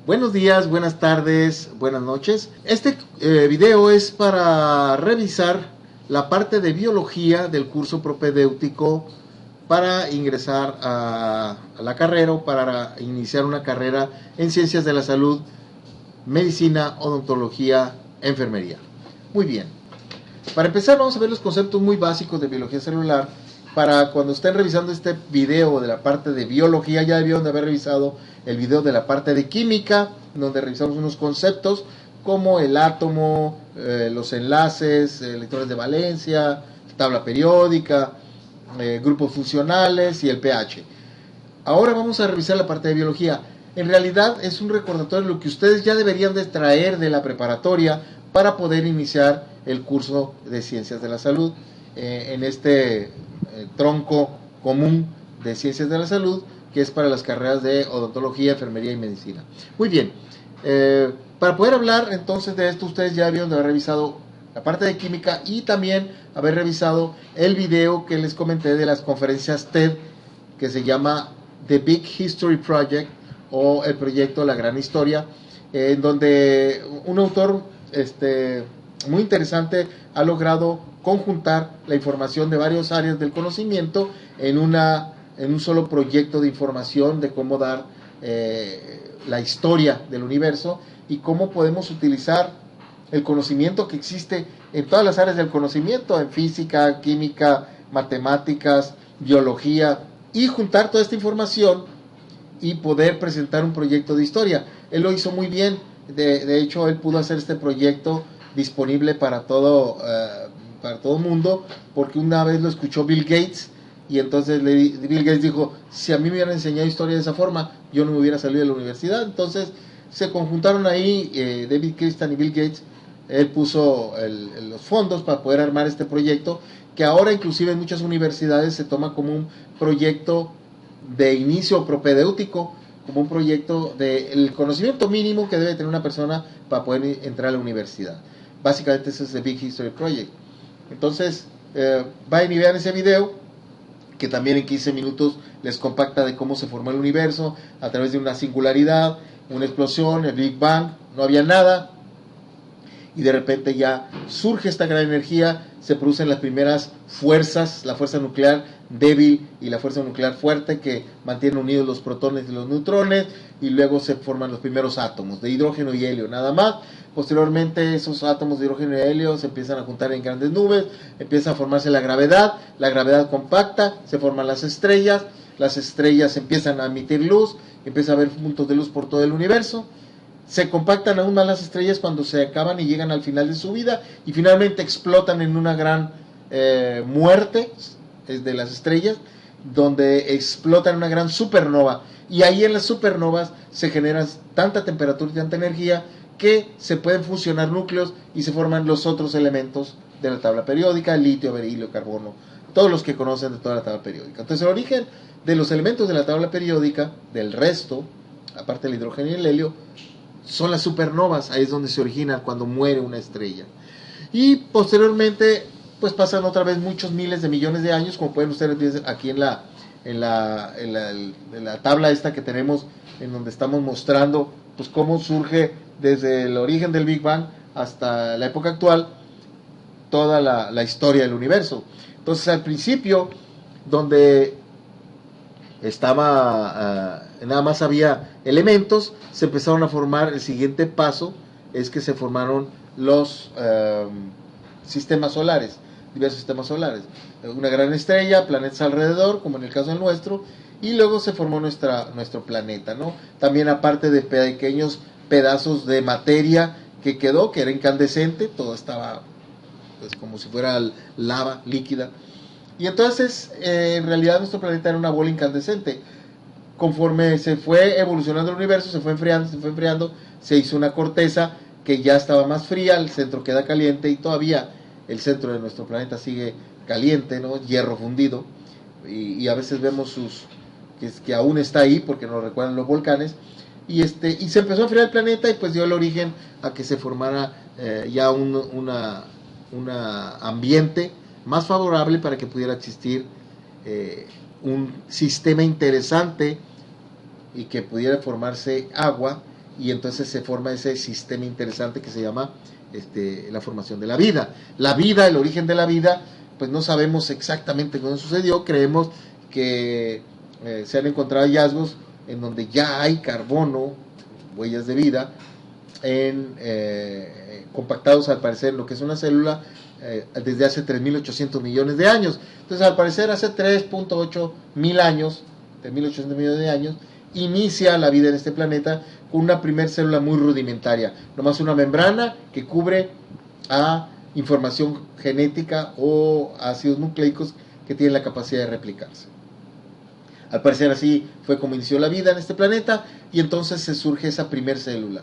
Buenos días, buenas tardes, buenas noches. Este video es para revisar la parte de biología del curso propedéutico para ingresar a la carrera o para iniciar una carrera en ciencias de la salud, medicina, odontología, enfermería. Muy bien. Para empezar vamos a ver los conceptos muy básicos de biología celular. Para cuando estén revisando este video de la parte de biología, ya debieron de haber revisado el video de la parte de química, donde revisamos unos conceptos como el átomo, los enlaces, electrones de valencia, tabla periódica, grupos funcionales y el pH. Ahora vamos a revisar la parte de biología. En realidad es un recordatorio de lo que ustedes ya deberían de traer de la preparatoria para poder iniciar el curso de Ciencias de la Salud en este tronco común de Ciencias de la Salud, que es para las carreras de odontología, enfermería y medicina. Muy bien, para poder hablar entonces de esto, ustedes ya habían de haber revisado la parte de química y también haber revisado el video que les comenté de las conferencias TED, que se llama The Big History Project, o el proyecto La Gran Historia, en donde un autor muy interesante ha logrado conjuntar la información de varias áreas del conocimiento en un solo proyecto de información de cómo dar la historia del universo y cómo podemos utilizar el conocimiento que existe en todas las áreas del conocimiento, en física, química, matemáticas, biología, y juntar toda esta información y poder presentar un proyecto de historia. Él lo hizo muy bien, de hecho él pudo hacer este proyecto disponible para todo mundo, porque una vez lo escuchó Bill Gates, y entonces Bill Gates dijo, si a mí me hubieran enseñado historia de esa forma, yo no me hubiera salido de la universidad. Entonces se conjuntaron ahí David Christian y Bill Gates. Él puso los fondos para poder armar este proyecto, que ahora inclusive en muchas universidades se toma como un proyecto de inicio propedéutico, como un proyecto del conocimiento mínimo que debe tener una persona para poder entrar a la universidad. Básicamente ese es el Big History Project. Entonces, vayan y vean ese video, que también en 15 minutos les compacta de cómo se formó el universo a través de una singularidad, una explosión, el Big Bang. No había nada y de repente ya surge esta gran energía, se producen las primeras fuerzas, la fuerza nuclear débil y la fuerza nuclear fuerte, que mantienen unidos los protones y los neutrones, y luego se forman los primeros átomos de hidrógeno y helio, nada más. Posteriormente esos átomos de hidrógeno y helio se empiezan a juntar en grandes nubes, empieza a formarse la gravedad compacta, se forman las estrellas empiezan a emitir luz, empieza a haber puntos de luz por todo el universo. Se compactan aún más las estrellas cuando se acaban y llegan al final de su vida, y finalmente explotan en una gran muerte de las estrellas, donde explotan una gran supernova, y ahí en las supernovas se generan tanta temperatura y tanta energía que se pueden fusionar núcleos y se forman los otros elementos de la tabla periódica: litio, berilio, carbono, todos los que conocen de toda la tabla periódica. Entonces el origen de los elementos de la tabla periódica, del resto, aparte del hidrógeno y el helio, son las supernovas. Ahí es donde se originan cuando muere una estrella. Y posteriormente, pues pasan otra vez muchos miles de millones de años, como pueden ustedes ver aquí en la tabla esta que tenemos, en donde estamos mostrando pues cómo surge desde el origen del Big Bang hasta la época actual toda la historia del universo. Entonces al principio, donde estaba nada más había elementos, se empezaron a formar. El siguiente paso es que se formaron los sistemas solares, diversos sistemas solares, una gran estrella, planetas alrededor, como en el caso del nuestro, y luego se formó nuestro planeta, ¿no? También, aparte de pequeños pedazos de materia que quedó, que era incandescente, todo estaba pues como si fuera lava líquida. Y entonces, en realidad nuestro planeta era una bola incandescente. Conforme se fue evolucionando el universo, se fue enfriando, se hizo una corteza que ya estaba más fría, el centro queda caliente, y todavía el centro de nuestro planeta sigue caliente, ¿no? Hierro fundido, y a veces vemos que aún está ahí, porque nos recuerdan los volcanes, y se empezó a enfriar el planeta, y pues dio el origen a que se formara ya un ambiente más favorable para que pudiera existir un sistema interesante y que pudiera formarse agua y entonces se forma ese sistema interesante que se llama la formación de la vida. La vida, el origen de la vida, pues no sabemos exactamente cómo sucedió. Creemos que se han encontrado hallazgos en donde ya hay carbono, huellas de vida, compactados al parecer en lo que es una célula desde hace 3.800 millones de años. Entonces, al parecer, hace 3.8 mil años, 3.800 millones de años, inicia la vida en este planeta con una primer célula muy rudimentaria, nomás una membrana que cubre a información genética o ácidos nucleicos que tienen la capacidad de replicarse. Al parecer así fue como inició la vida en este planeta, y entonces se surge esa primer célula.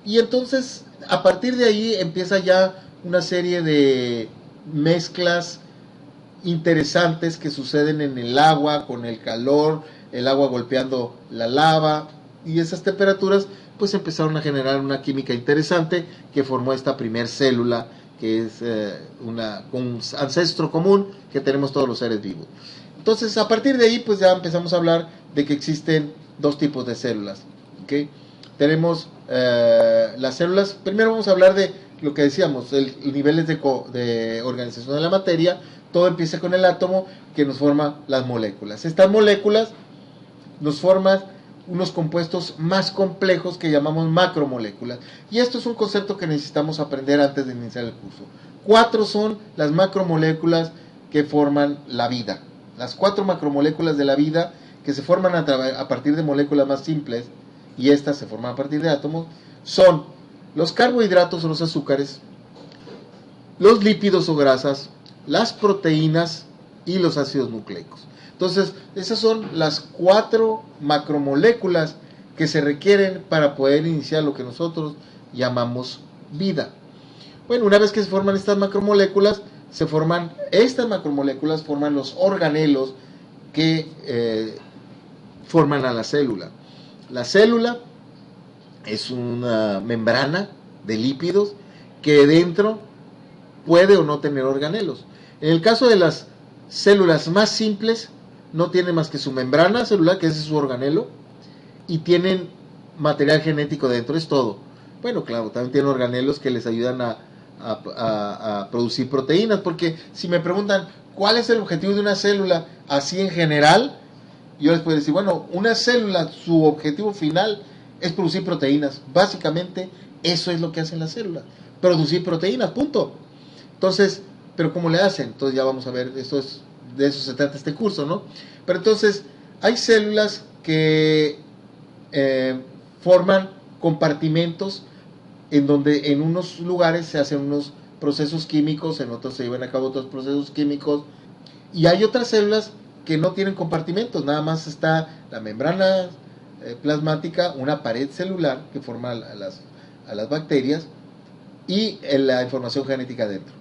Y entonces a partir de ahí empieza ya una serie de mezclas interesantes que suceden en el agua, con el calor, el agua golpeando la lava, y esas temperaturas pues empezaron a generar una química interesante que formó esta primer célula, que es un ancestro común que tenemos todos los seres vivos. Entonces, a partir de ahí, pues ya empezamos a hablar de que existen dos tipos de células, ¿okay? Tenemos las células. Primero vamos a hablar de lo que decíamos, niveles de organización de la materia. Todo empieza con el átomo, que nos forma las moléculas. Estas moléculas nos forman unos compuestos más complejos que llamamos macromoléculas. Y esto es un concepto que necesitamos aprender antes de iniciar el curso. 4 son las macromoléculas que forman la vida. Las 4 macromoléculas de la vida, que se forman a partir de moléculas más simples, y estas se forman a partir de átomos, son los carbohidratos o los azúcares, los lípidos o grasas, las proteínas y los ácidos nucleicos. Entonces, esas son las 4 macromoléculas que se requieren para poder iniciar lo que nosotros llamamos vida. Bueno, una vez que se forman estas macromoléculas, estas macromoléculas forman los organelos que forman a la célula. La célula es una membrana de lípidos que dentro puede o no tener organelos. En el caso de las células más simples, no tienen más que su membrana celular, que ese es su organelo, y tienen material genético dentro, es todo. Bueno, claro, también tienen organelos que les ayudan a producir proteínas, porque si me preguntan cuál es el objetivo de una célula así en general, yo les puedo decir, bueno, una célula, su objetivo final es producir proteínas. Básicamente, eso es lo que hacen las células, producir proteínas, punto. Entonces, ¿pero cómo le hacen? Entonces ya vamos a ver, de eso se trata este curso, ¿no? Pero entonces, hay células que forman compartimentos en donde en unos lugares se hacen unos procesos químicos, en otros se llevan a cabo otros procesos químicos, y hay otras células que no tienen compartimentos, nada más está la membrana plasmática, una pared celular que forma a las bacterias, y la información genética dentro.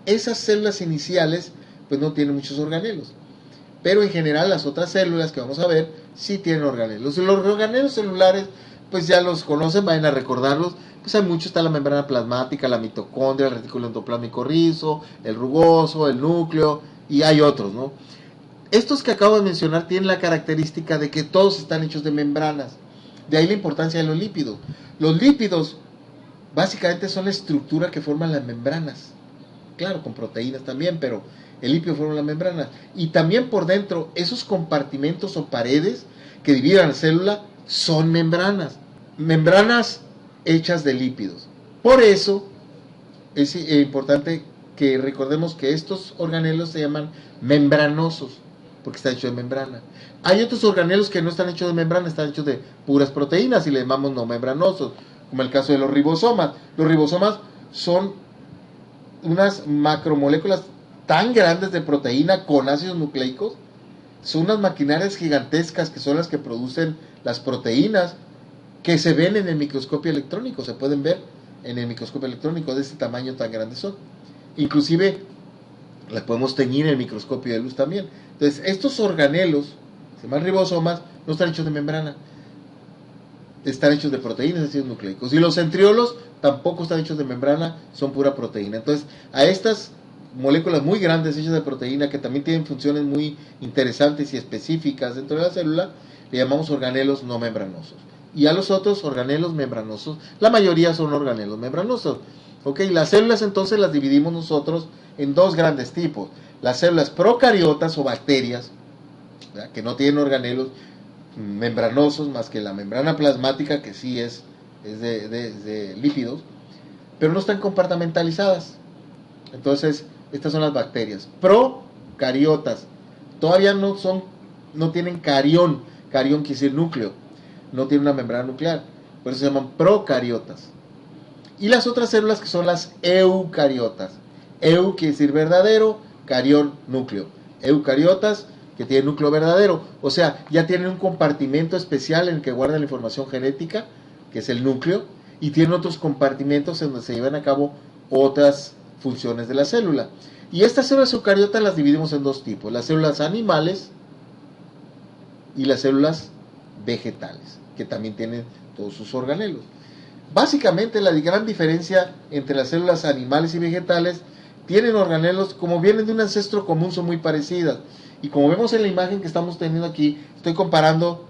Esas células iniciales pues no tienen muchos organelos, pero en general las otras células que vamos a ver sí tienen organelos. Los organelos celulares pues ya los conocen, vayan a recordarlos. Pues hay muchos, está la membrana plasmática, la mitocondria, el retículo endoplasmático rizo, el rugoso, el núcleo, y hay otros, ¿no? Estos que acabo de mencionar tienen la característica de que todos están hechos de membranas. De ahí la importancia de los lípidos. Los lípidos básicamente son la estructura que forman las membranas. Claro, con proteínas también, pero el lípido forma las membranas. Y también por dentro, esos compartimentos o paredes que dividen la célula son membranas. Membranas hechas de lípidos. Por eso es importante que recordemos que estos organelos se llaman membranosos, porque está hecho de membrana. Hay otros organelos que no están hechos de membrana, están hechos de puras proteínas y le llamamos no membranosos, como el caso de los ribosomas. Los ribosomas son unas macromoléculas tan grandes de proteína con ácidos nucleicos, son unas maquinarias gigantescas que son las que producen las proteínas que se ven en el microscopio electrónico, se pueden ver en el microscopio electrónico, de este tamaño tan grande son. Inclusive las podemos teñir en el microscopio de luz también. Entonces, estos organelos, se llaman ribosomas, no están hechos de membrana, están hechos de proteínas, ácidos nucleicos. Y los centriolos tampoco están hechos de membrana, son pura proteína. Entonces, a estas moléculas muy grandes hechas de proteína, que también tienen funciones muy interesantes y específicas dentro de la célula, le llamamos organelos no membranosos. y a los otros organelos membranosos. La mayoría son organelos membranosos. ¿Ok? Las células entonces las dividimos nosotros en dos grandes tipos. Las células procariotas o bacterias, ¿verdad?, que no tienen organelos membranosos más que la membrana plasmática, que sí es de lípidos, pero no están compartimentalizadas. Entonces, estas son las bacterias procariotas. Todavía no tienen carión. Carión quiere decir núcleo. No tiene una membrana nuclear. Por eso se llaman procariotas. Y las otras células que son las eucariotas. Eu quiere decir verdadero, carión, núcleo. Eucariotas que tienen núcleo verdadero. O sea, ya tienen un compartimento especial en el que guardan la información genética, que es el núcleo, y tienen otros compartimentos en donde se llevan a cabo otras funciones de la célula. Y estas células eucariotas las dividimos en dos tipos: las células animales y las células vegetales, que también tienen todos sus organelos. Básicamente la gran diferencia entre las células animales y vegetales: tienen organelos, como vienen de un ancestro común, son muy parecidas. Y como vemos en la imagen que estamos teniendo aquí, estoy comparando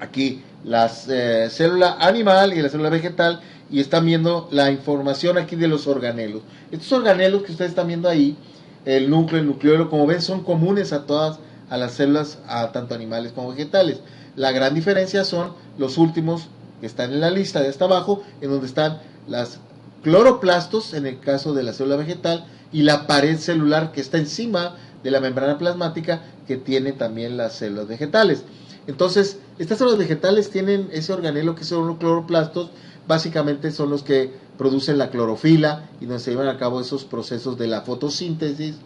aquí la célula animal y la célula vegetal, y están viendo la información aquí de los organelos. Estos organelos que ustedes están viendo ahí, el núcleo, el nucleolo, como ven, son comunes a todas, a las células, a tanto animales como vegetales. La gran diferencia son los últimos que están en la lista de hasta abajo, en donde están las cloroplastos, en el caso de la célula vegetal, y la pared celular que está encima de la membrana plasmática, que tiene también las células vegetales. Entonces, estas células vegetales tienen ese organelo que son los cloroplastos. Básicamente son los que producen la clorofila y donde se llevan a cabo esos procesos de la fotosíntesis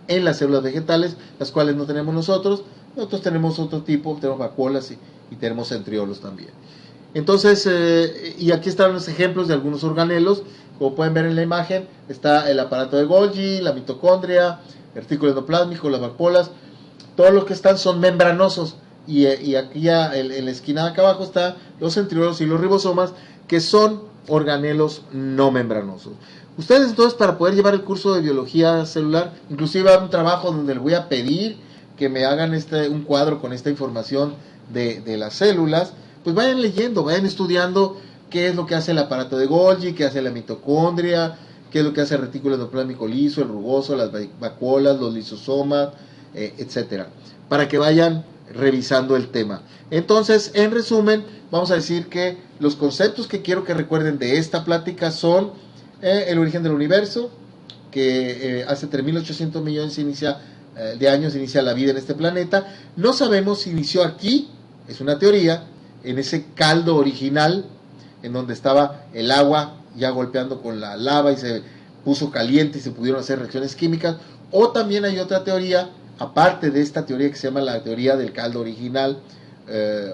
en las células vegetales, las cuales no tenemos nosotros. Nosotros tenemos otro tipo, tenemos vacuolas y tenemos centriolos también. Entonces, y aquí están los ejemplos de algunos organelos. Como pueden ver en la imagen, está el aparato de Golgi, la mitocondria, el retículo endoplásmico, las vacuolas. Todos los que están son membranosos. Y aquí ya en la esquina de acá abajo están los centriolos y los ribosomas, que son organelos no membranosos. Ustedes entonces, para poder llevar el curso de biología celular, inclusive hay un trabajo donde les voy a pedir que me hagan un cuadro con esta información de las células, pues vayan leyendo, vayan estudiando qué es lo que hace el aparato de Golgi, qué hace la mitocondria, qué es lo que hace el retículo endoplasmático liso, el rugoso, las vacuolas, los lisosomas, etcétera, para que vayan revisando el tema. Entonces, en resumen, vamos a decir que los conceptos que quiero que recuerden de esta plática son el origen del universo, que hace 3.800 millones de años inicia la vida en este planeta. No sabemos si inició aquí, es una teoría, en ese caldo original, en donde estaba el agua ya golpeando con la lava y se puso caliente y se pudieron hacer reacciones químicas, o también hay otra teoría, aparte de esta teoría, que se llama la teoría del caldo original,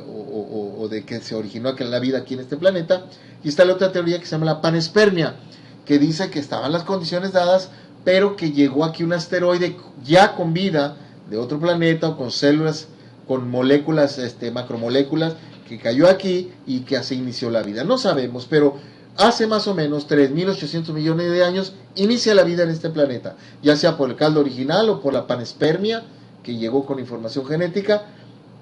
o de que se originó la vida aquí en este planeta. Y está la otra teoría que se llama la panespermia, que dice que estaban las condiciones dadas, pero que llegó aquí un asteroide ya con vida de otro planeta, o con células, con moléculas, macromoléculas, que cayó aquí y que así inició la vida. No sabemos, pero hace más o menos 3.800 millones de años inicia la vida en este planeta, ya sea por el caldo original o por la panespermia, que llegó con información genética,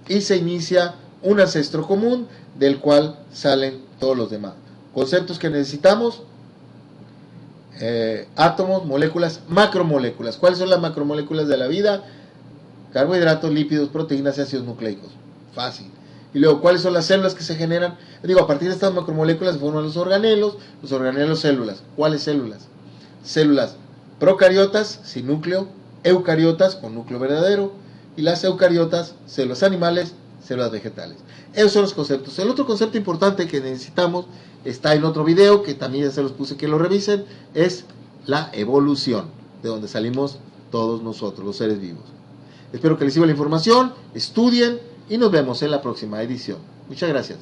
y se inicia un ancestro común del cual salen todos los demás. Conceptos que necesitamos: átomos, moléculas, macromoléculas. ¿Cuáles son las macromoléculas de la vida? Carbohidratos, lípidos, proteínas y ácidos nucleicos. Fácil. Y luego, ¿cuáles son las células que se generan? A partir de estas macromoléculas se forman los organelos células. ¿Cuáles células? Células procariotas, sin núcleo, eucariotas, con núcleo verdadero, y las eucariotas, células animales, células vegetales. Esos son los conceptos. El otro concepto importante que necesitamos está en otro video, que también ya se los puse que lo revisen, es la evolución, de donde salimos todos nosotros, los seres vivos. Espero que les sirva la información, estudien, y nos vemos en la próxima edición. Muchas gracias.